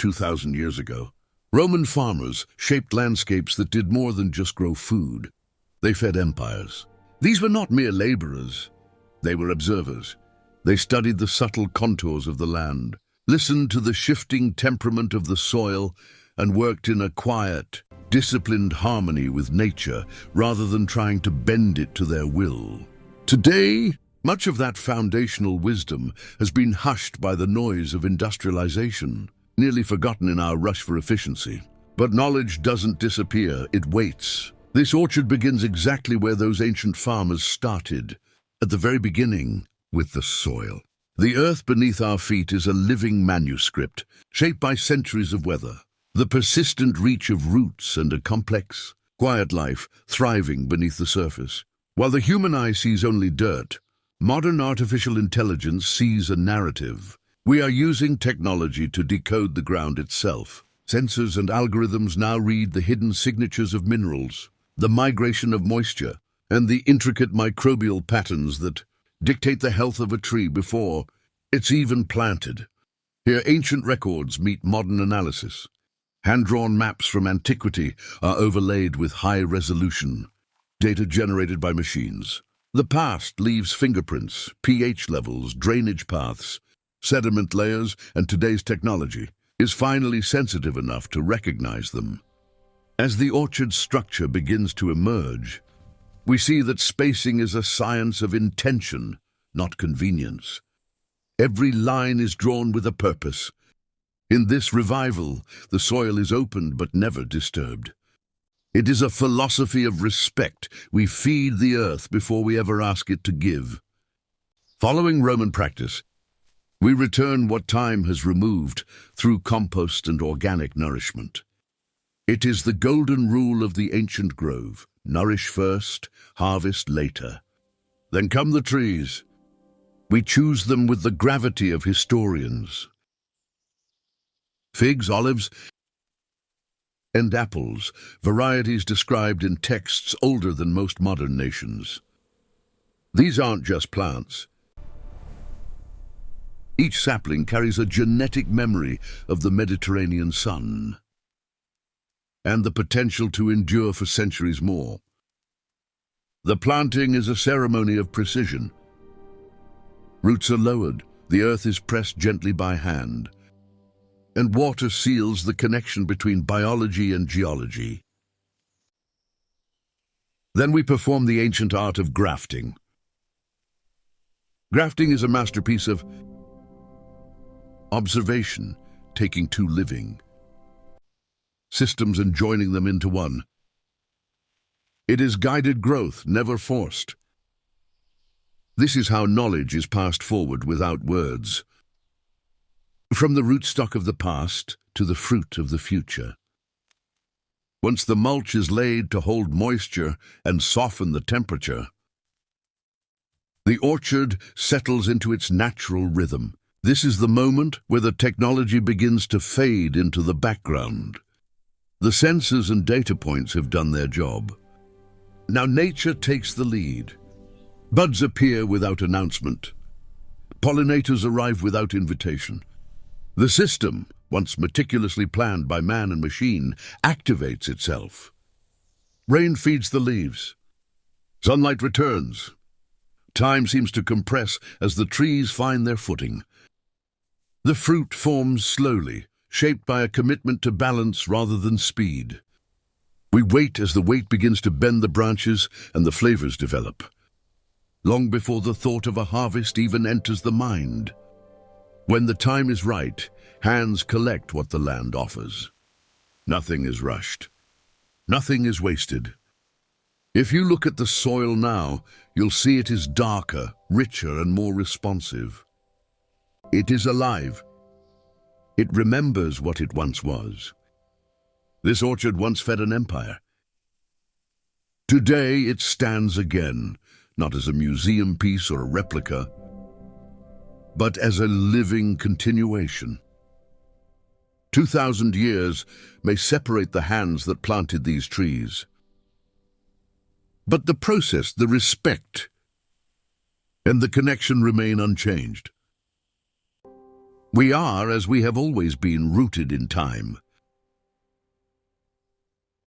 2,000 years ago. Roman farmers shaped landscapes that did more than just grow food. They fed empires. These were not mere laborers. They were observers. They studied the subtle contours of the land, listened to the shifting temperament of the soil, and worked in a quiet, disciplined harmony with nature rather than trying to bend it to their will. Today, much of that foundational wisdom has been hushed by the noise of industrialization, nearly forgotten in our rush for efficiency. But knowledge doesn't disappear, it waits. This orchard begins exactly where those ancient farmers started, at the very beginning, with the soil. The earth beneath our feet is a living manuscript, shaped by centuries of weather. The persistent reach of roots and a complex, quiet life thriving beneath the surface. While the human eye sees only dirt, modern artificial intelligence sees a narrative. We are using technology to decode the ground itself. Sensors and algorithms now read the hidden signatures of minerals, the migration of moisture, and the intricate microbial patterns that dictate the health of a tree before it's even planted. Here, ancient records meet modern analysis. Hand-drawn maps from antiquity are overlaid with high-resolution data generated by machines. The past leaves fingerprints, pH levels, drainage paths, sediment layers, and today's technology is finally sensitive enough to recognize them. As the orchard structure begins to emerge, we see that spacing is a science of intention, not convenience. Every line is drawn with a purpose. In this revival, the soil is opened but never disturbed. It is a philosophy of respect. We feed the earth before we ever ask it to give. Following Roman practice, we return what time has removed through compost and organic nourishment. It is the golden rule of the ancient grove: nourish first, harvest later. Then come the trees. We choose them with the gravity of historians. Figs, olives, and apples, varieties described in texts older than most modern nations. These aren't just plants. Each sapling carries a genetic memory of the Mediterranean sun and the potential to endure for centuries more. The planting is a ceremony of precision. Roots are lowered, the earth is pressed gently by hand, and water seals the connection between biology and geology. Then we perform the ancient art of grafting. Grafting is a masterpiece of observation, taking two living systems and joining them into one. It is guided growth, never forced. This is how knowledge is passed forward without words. From the rootstock of the past to the fruit of the future. Once the mulch is laid to hold moisture and soften the temperature, the orchard settles into its natural rhythm. This is the moment where the technology begins to fade into the background. The sensors and data points have done their job. Now nature takes the lead. Buds appear without announcement. Pollinators arrive without invitation. The system, once meticulously planned by man and machine, activates itself. Rain feeds the leaves. Sunlight returns. Time seems to compress as the trees find their footing. The fruit forms slowly, shaped by a commitment to balance rather than speed. We wait as the weight begins to bend the branches and the flavors develop, long before the thought of a harvest even enters the mind. When the time is right, hands collect what the land offers. Nothing is rushed. Nothing is wasted. If you look at the soil now, you'll see it is darker, richer, and more responsive. It is alive. It remembers what it once was. This orchard once fed an empire. Today it stands again, not as a museum piece or a replica, but as a living continuation. 2,000 years may separate the hands that planted these trees, but the process, the respect, and the connection remain unchanged. We are, as we have always been, rooted in time.